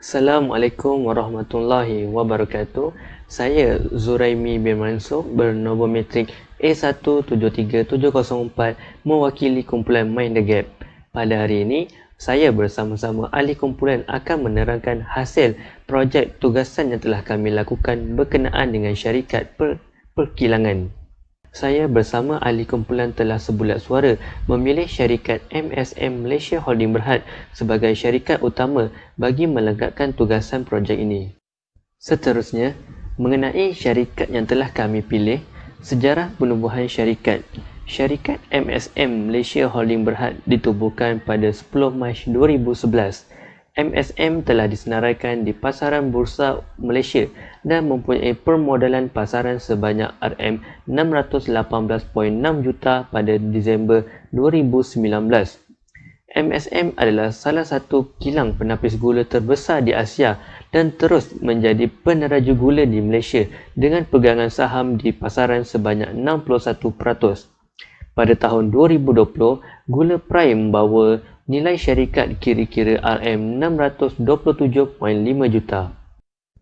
Assalamualaikum warahmatullahi wabarakatuh. Saya Zuraimi bin Mansur bernombor matrik A173704 mewakili kumpulan Mind the Gap. Pada hari ini, saya bersama-sama ahli kumpulan akan menerangkan hasil projek tugasan yang telah kami lakukan berkenaan dengan syarikat perkilangan. Saya bersama ahli kumpulan telah sebulat suara memilih syarikat MSM Malaysia Holding Berhad sebagai syarikat utama bagi melengkapkan tugasan projek ini. Seterusnya, mengenai syarikat yang telah kami pilih, sejarah penubuhan syarikat. Syarikat MSM Malaysia Holding Berhad ditubuhkan pada 10 Mac 2011. MSM telah disenaraikan di pasaran Bursa Malaysia dan mempunyai permodalan pasaran sebanyak RM618.6 juta pada Disember 2019. MSM adalah salah satu kilang penapis gula terbesar di Asia dan terus menjadi peneraju gula di Malaysia dengan pegangan saham di pasaran sebanyak 61%. Pada tahun 2020, gula Prime membawa nilai syarikat kira-kira RM627.5 juta.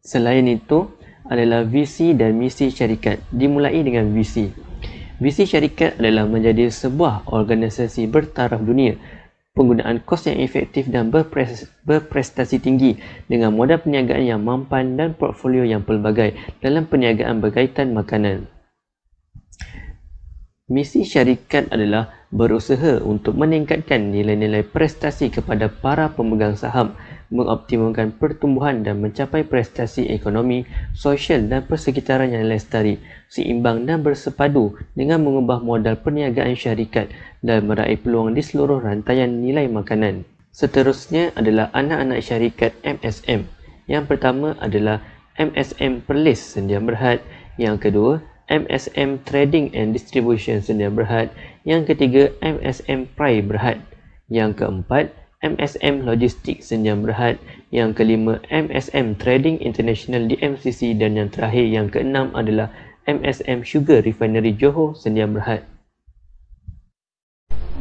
Selain itu, adalah visi dan misi syarikat. Dimulai dengan visi. Visi syarikat adalah menjadi sebuah organisasi bertaraf dunia, penggunaan kos yang efektif dan berprestasi tinggi dengan modal perniagaan yang mampan dan portfolio yang pelbagai dalam perniagaan berkaitan makanan. Misi syarikat adalah berusaha untuk meningkatkan nilai-nilai prestasi kepada para pemegang saham, mengoptimalkan pertumbuhan dan mencapai prestasi ekonomi, sosial dan persekitaran yang lestari, seimbang dan bersepadu dengan mengubah modal perniagaan syarikat dan meraih peluang di seluruh rantaian nilai makanan. Seterusnya adalah anak-anak syarikat MSM. Yang pertama adalah MSM Perlis Sdn Bhd. Yang kedua, MSM Trading and Distribution Sdn Bhd. Yang ketiga, MSM Prai Berhad. Yang keempat, MSM Logistik Sdn Bhd. Yang kelima, MSM Trading International DMCC, dan yang terakhir yang keenam adalah MSM Sugar Refinery Johor Sdn Bhd.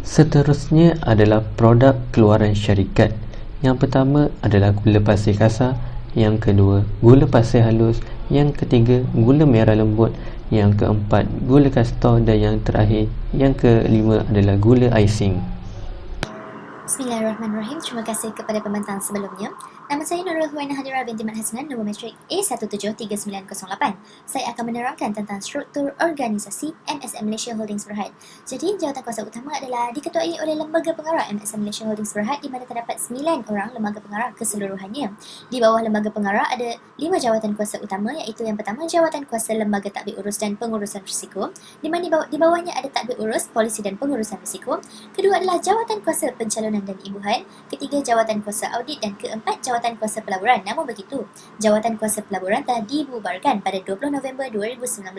Seterusnya adalah produk keluaran syarikat. Yang pertama adalah gula pasir kasar, yang kedua gula pasir halus, yang ketiga gula merah lembut, yang keempat gula kastor, dan yang terakhir yang kelima adalah gula icing. Bismillahirrahmanirrahim. Terima kasih kepada pembentang sebelumnya. Nama saya Nurul Huwaina Hadira binti Mat Hasnan, nombor matrik A173908. Saya akan menerangkan tentang struktur organisasi MSM Malaysia Holdings Berhad. Jadi, jawatan kuasa utama adalah diketuai oleh Lembaga Pengarah MSM Malaysia Holdings Berhad, di mana terdapat 9 orang lembaga pengarah keseluruhannya. Di bawah lembaga pengarah ada 5 jawatan kuasa utama, iaitu yang pertama jawatan kuasa lembaga tadbir urus dan pengurusan risiko, di mana di bawahnya ada tadbir urus, polisi dan pengurusan risiko. Kedua adalah jawatan kuasa pencalonan dan imbuhan, ketiga jawatan kuasa audit, dan keempat jawatan kuasa pelaburan. Namun begitu, jawatan kuasa pelaburan telah dibubarkan pada 20 November 2019.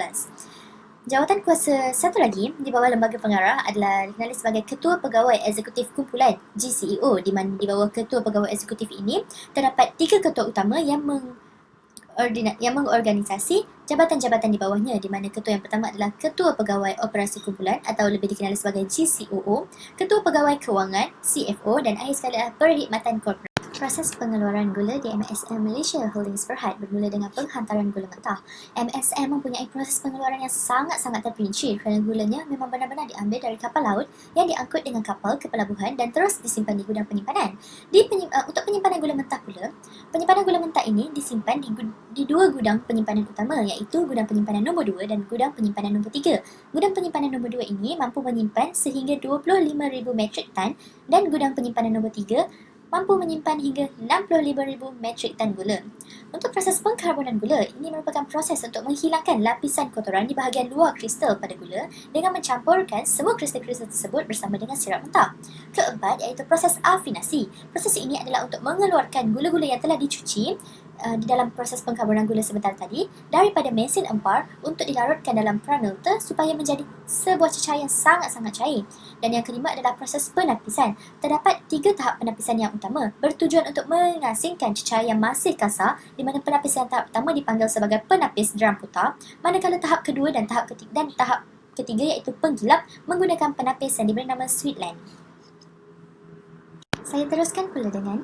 Jawatan kuasa satu lagi di bawah lembaga pengarah adalah dikenali sebagai Ketua Pegawai Eksekutif Kumpulan GCEO, di mana di bawah Ketua Pegawai Eksekutif ini terdapat 3 ketua utama yang mengorganisasi jabatan-jabatan di bawahnya, di mana ketua yang pertama adalah Ketua Pegawai Operasi Kumpulan atau lebih dikenali sebagai GCOO, Ketua Pegawai Kewangan CFO, dan akhir sekali adalah Perkhidmatan Korporat. Proses pengeluaran gula di MSM Malaysia Holdings Berhad bermula dengan penghantaran gula mentah. MSM mempunyai proses pengeluaran yang sangat-sangat terperinci kerana gulanya memang benar-benar diambil dari kapal laut yang diangkut dengan kapal ke pelabuhan dan terus disimpan di gudang penyimpanan. Untuk penyimpanan gula mentah pula, penyimpanan gula mentah ini disimpan di 2 gudang penyimpanan utama, iaitu gudang penyimpanan nombor 2 dan gudang penyimpanan nombor 3. Gudang penyimpanan nombor 2 ini mampu menyimpan sehingga 25,000 metrik tan dan gudang penyimpanan nombor 3 mampu menyimpan hingga 65,000 metrik tan gula. Untuk proses pengkarbonan gula, ini merupakan proses untuk menghilangkan lapisan kotoran di bahagian luar kristal pada gula dengan mencampurkan semua kristal-kristal tersebut bersama dengan sirap mentah. Keempat, iaitu proses afinasi. Proses ini adalah untuk mengeluarkan gula-gula yang telah dicuci di dalam proses pengkarbonan gula sebentar tadi daripada mesin empar untuk dilarutkan dalam pranulta supaya menjadi sebuah cecair yang sangat-sangat cair. Dan yang kelima adalah proses penapisan. Terdapat 3 tahap penapisan yang utama bertujuan untuk mengasingkan cecair yang masih kasar, di mana penapisan tahap pertama dipanggil sebagai penapis drum putar, manakala tahap kedua dan tahap ketiga iaitu penggilap menggunakan penapis yang diberi nama Sweetland. Saya teruskan pula dengan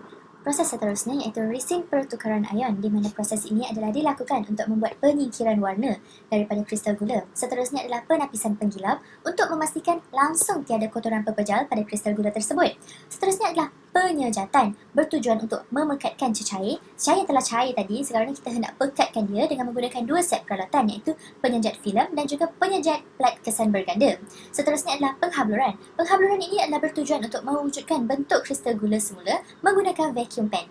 Proses seterusnya iaitu resin pertukaran ion, di mana proses ini adalah dilakukan untuk membuat penyingkiran warna daripada kristal gula. Seterusnya adalah penapisan penggilap untuk memastikan langsung tiada kotoran pepejal pada kristal gula tersebut. Seterusnya adalah penyejatan, bertujuan untuk memekatkan cecair. Cecair yang telah cair tadi, sekarang ni kita hendak pekatkan dia dengan menggunakan dua set peralatan, iaitu penyejat filem dan juga penyejat plat kesan berganda. Seterusnya adalah penghabluran. Penghabluran ini adalah bertujuan untuk mewujudkan bentuk kristal gula semula menggunakan vacuum pen.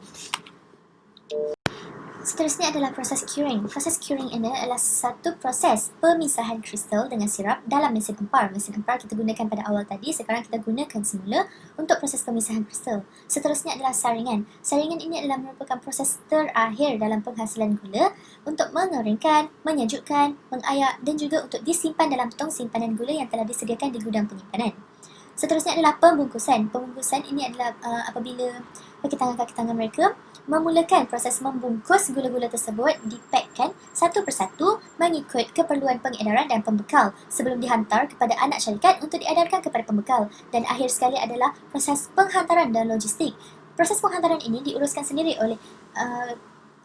Seterusnya adalah proses curing. Proses curing ini adalah satu proses pemisahan kristal dengan sirap dalam mesin empar. Mesin empar kita gunakan pada awal tadi, sekarang kita gunakan semula untuk proses pemisahan kristal. Seterusnya adalah saringan. Saringan ini adalah merupakan proses terakhir dalam penghasilan gula untuk mengeringkan, menyejukkan, mengayak dan juga untuk disimpan dalam tong simpanan gula yang telah disediakan di gudang penyimpanan. Seterusnya adalah pembungkusan. Pembungkusan ini adalah apabila kaki tangan mereka memulakan proses membungkus gula-gula tersebut, dipakkan satu persatu mengikut keperluan pengedaran dan pembekal sebelum dihantar kepada anak syarikat untuk diedarkan kepada pembekal. Dan akhir sekali adalah proses penghantaran dan logistik. Proses penghantaran ini diuruskan sendiri oleh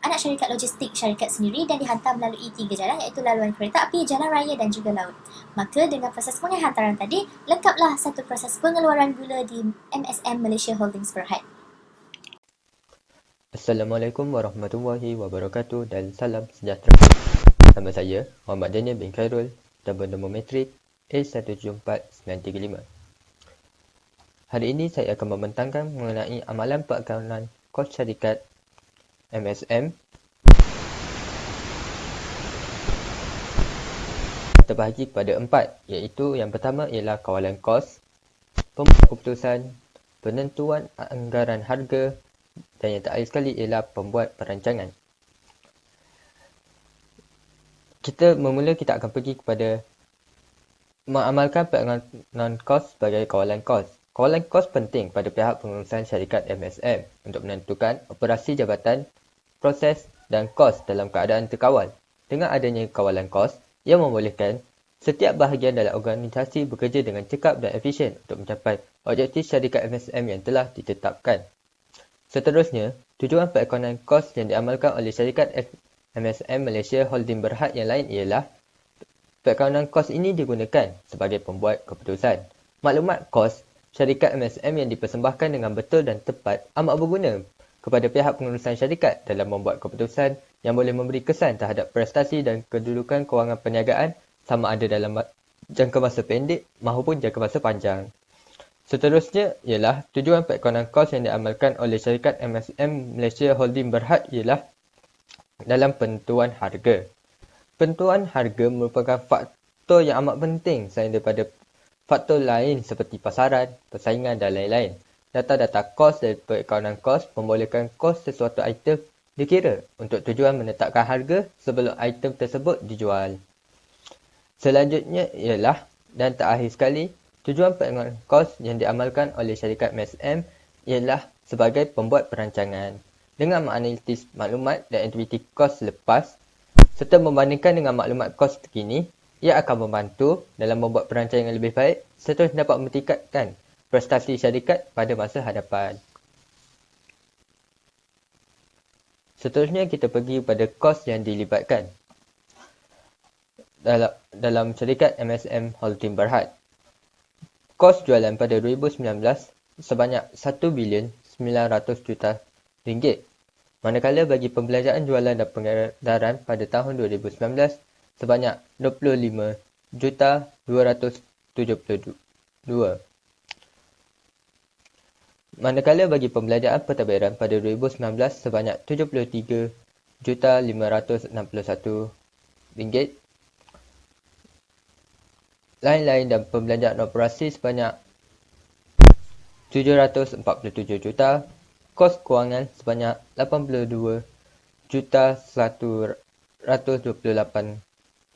anak syarikat logistik syarikat sendiri dan dihantar melalui 3 jalan, iaitu laluan kereta api, jalan raya dan juga laut. Maka dengan proses penghantaran tadi, lengkaplah satu proses pengeluaran gula di MSM Malaysia Holdings Berhad. Assalamualaikum warahmatullahi wabarakatuh dan salam sejahtera. Nama saya Muhammad Daniel bin Khairul dan bernama metrik A174935. Hari ini saya akan membentangkan mengenai amalan perakaunan kos syarikat MSM terbahagi kepada 4, iaitu yang pertama ialah kawalan kos, pembuat keputusan, penentuan anggaran harga dan yang terakhir sekali ialah pembuat perancangan. Kita akan pergi kepada mengamalkan perakaunan kos sebagai kawalan kos. Kawalan kos penting pada pihak pengurusan syarikat MSM untuk menentukan operasi jabatan, proses dan kos dalam keadaan terkawal. Dengan adanya kawalan kos, ia membolehkan setiap bahagian dalam organisasi bekerja dengan cekap dan efisien untuk mencapai objektif syarikat MSM yang telah ditetapkan. Seterusnya, tujuan perakaunan kos yang diamalkan oleh syarikat MSM Malaysia Holding Berhad yang lain ialah perakaunan kos ini digunakan sebagai pembuat keputusan. Maklumat kos syarikat MSM yang dipersembahkan dengan betul dan tepat amat berguna kepada pihak pengurusan syarikat dalam membuat keputusan yang boleh memberi kesan terhadap prestasi dan kedudukan kewangan perniagaan sama ada dalam jangka masa pendek maupun jangka masa panjang. Seterusnya ialah tujuan perakaunan kos yang diamalkan oleh syarikat MSM Malaysia Holding Berhad ialah dalam penentuan harga. Penentuan harga merupakan faktor yang amat penting selain daripada faktor lain seperti pasaran, persaingan dan lain-lain. Data-data kos dari perakaunan kos membolehkan kos sesuatu item dikira untuk tujuan menetapkan harga sebelum item tersebut dijual. Selanjutnya ialah dan terakhir sekali, tujuan perakaunan kos yang diamalkan oleh syarikat MSM ialah sebagai pembuat perancangan. Dengan menganalisis maklumat dan aktiviti kos lepas serta membandingkan dengan maklumat kos terkini, ia akan membantu dalam membuat perancangan yang lebih baik serta dapat meningkatkan prestasi syarikat pada masa hadapan. Seterusnya kita pergi pada kos yang dilibatkan dalam syarikat MSM Holding Berhad. Kos jualan pada 2019 sebanyak 1 bilion 900 juta ringgit. Manakala bagi pembelanjaan jualan dan pengedaran pada tahun 2019 sebanyak 25 juta 272. Manakala bagi pembelanjaan pentadbiran pada 2019 sebanyak 73 juta 561 ringgit. Lain-lain dan pembelanjaan operasi sebanyak 747 juta, kos kewangan sebanyak 82 juta 128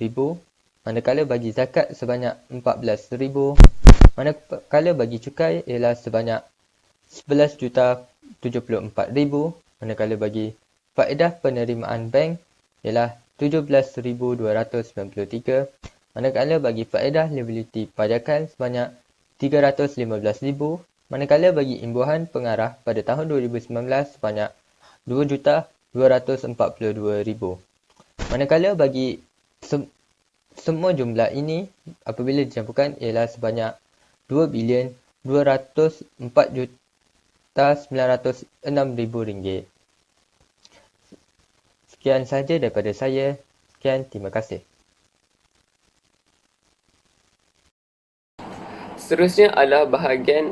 ribu, manakala bagi zakat sebanyak 14 ribu, manakala bagi cukai ialah sebanyak 11 juta 74 ribu, manakala bagi faedah penerimaan bank ialah 17,293, manakala bagi faedah liability pajakan sebanyak 315,000 Manakala bagi imbuhan pengarah pada tahun 2019 sebanyak 2,242,000. Manakala bagi semua jumlah ini apabila dicampurkan ialah sebanyak 2,204,906,000 ringgit. Sekian sahaja daripada saya. Sekian, terima kasih. Seterusnya adalah bahagian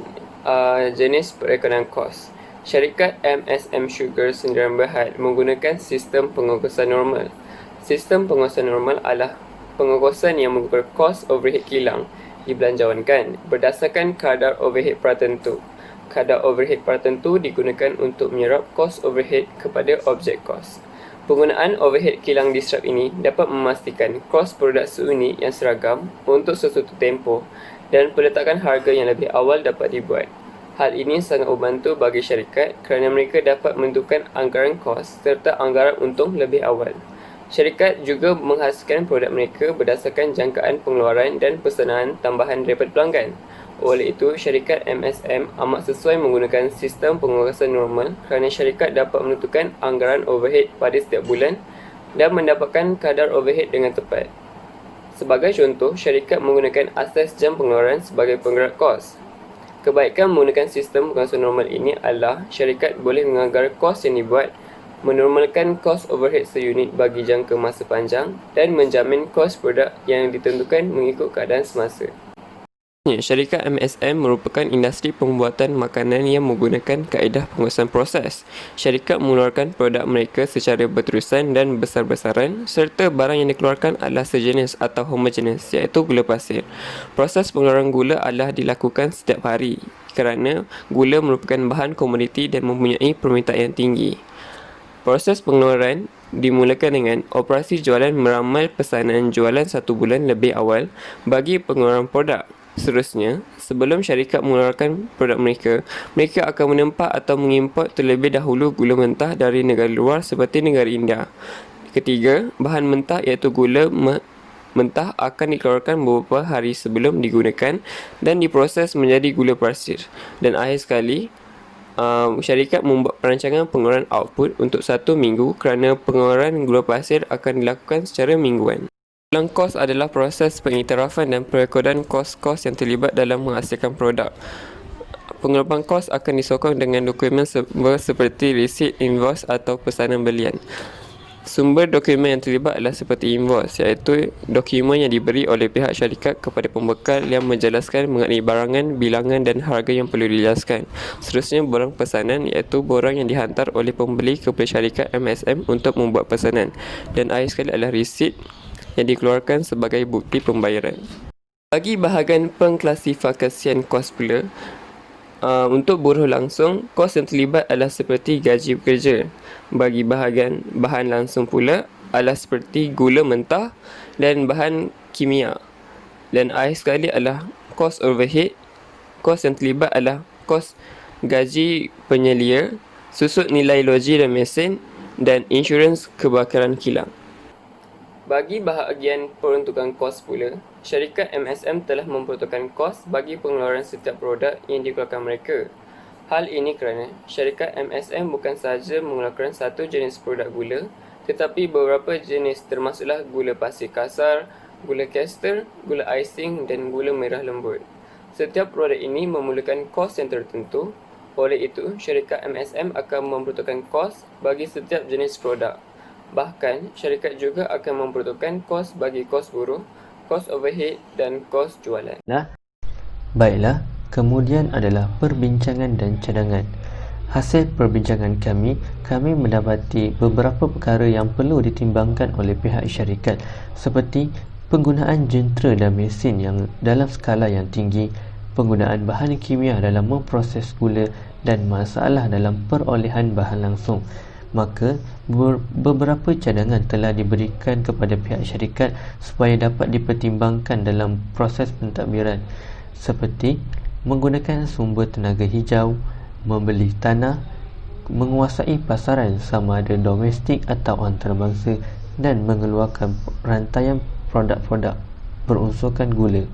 jenis perekonomian kos. Syarikat MSM Sugar Sdn Bhd menggunakan sistem pengukusan normal. Sistem pengukusan normal adalah pengukusan yang mengukur kos overhead kilang dibelanjawankan berdasarkan kadar overhead tertentu. Kadar overhead tertentu digunakan untuk menyerap kos overhead kepada objek kos. Penggunaan overhead kilang disrupt ini dapat memastikan kos produk seunit yang seragam untuk sesuatu tempoh dan peletakan harga yang lebih awal dapat dibuat. Hal ini sangat membantu bagi syarikat kerana mereka dapat menentukan anggaran kos serta anggaran untung lebih awal. Syarikat juga menghasilkan produk mereka berdasarkan jangkaan pengeluaran dan pesanan tambahan daripada pelanggan. Oleh itu, syarikat MSM amat sesuai menggunakan sistem pengukusan normal kerana syarikat dapat menentukan anggaran overhead pada setiap bulan dan mendapatkan kadar overhead dengan tepat. Sebagai contoh, syarikat menggunakan asas jam pengeluaran sebagai penggerak kos. Kebaikan menggunakan sistem pengukusan normal ini adalah syarikat boleh menganggar kos yang dibuat, menormalkan kos overhead seunit bagi jangka masa panjang dan menjamin kos produk yang ditentukan mengikut keadaan semasa. Syarikat MSM merupakan industri pembuatan makanan yang menggunakan kaedah pengukusan proses. Syarikat mengeluarkan produk mereka secara berterusan dan besar-besaran serta barang yang dikeluarkan adalah sejenis atau homogeneous iaitu gula pasir. Proses pengeluaran gula adalah dilakukan setiap hari kerana gula merupakan bahan komoditi dan mempunyai permintaan yang tinggi. Proses pengeluaran dimulakan dengan operasi jualan meramal pesanan jualan 1 bulan lebih awal bagi pengeluaran produk. Seterusnya, sebelum syarikat mengeluarkan produk mereka, mereka akan menempah atau mengimport terlebih dahulu gula mentah dari negara luar seperti negara India. Ketiga, bahan mentah iaitu gula mentah akan dikeluarkan beberapa hari sebelum digunakan dan diproses menjadi gula pasir. Dan akhir sekali, syarikat membuat perancangan pengeluaran output untuk 1 minggu kerana pengeluaran gula pasir akan dilakukan secara mingguan. Ulang kos adalah proses pengiktirafan dan perekodan kos-kos yang terlibat dalam menghasilkan produk. Pengelapan kos akan disokong dengan dokumen sumber seperti resit, invoice atau pesanan belian. Sumber dokumen yang terlibat adalah seperti invoice, iaitu dokumen yang diberi oleh pihak syarikat kepada pembekal yang menjelaskan mengenai barangan, bilangan dan harga yang perlu dijelaskan. Seterusnya, borang pesanan iaitu borang yang dihantar oleh pembeli kepada syarikat MSM untuk membuat pesanan. Dan akhir sekali adalah resit yang dikeluarkan sebagai bukti pembayaran. Bagi bahagian pengklasifikasian kos pula, untuk buruh langsung, kos yang terlibat adalah seperti gaji pekerja. Bagi bahagian bahan langsung pula adalah seperti gula mentah dan bahan kimia. Dan akhir sekali adalah kos overhead. Kos yang terlibat adalah kos gaji penyelia, susut nilai loji dan mesin dan insurans kebakaran kilang. Bagi bahagian peruntukan kos pula, syarikat MSM telah memperuntukkan kos bagi pengeluaran setiap produk yang dikeluarkan mereka. Hal ini kerana syarikat MSM bukan sahaja mengeluarkan satu jenis produk gula, tetapi beberapa jenis termasuklah gula pasir kasar, gula caster, gula icing dan gula merah lembut. Setiap produk ini memerlukan kos yang tertentu, oleh itu syarikat MSM akan memperuntukkan kos bagi setiap jenis produk. Bahkan, syarikat juga akan memperuntukkan kos bagi kos buruh, kos overhead dan kos jualan. Baiklah, kemudian adalah perbincangan dan cadangan. Hasil perbincangan kami mendapati beberapa perkara yang perlu ditimbangkan oleh pihak syarikat seperti penggunaan jentera dan mesin yang dalam skala yang tinggi, penggunaan bahan kimia dalam memproses gula dan masalah dalam perolehan bahan langsung. Maka beberapa cadangan telah diberikan kepada pihak syarikat supaya dapat dipertimbangkan dalam proses pentadbiran, seperti menggunakan sumber tenaga hijau, membeli tanah, menguasai pasaran sama ada domestik atau antarabangsa dan mengeluarkan rantaian produk-produk berunsurkan gula.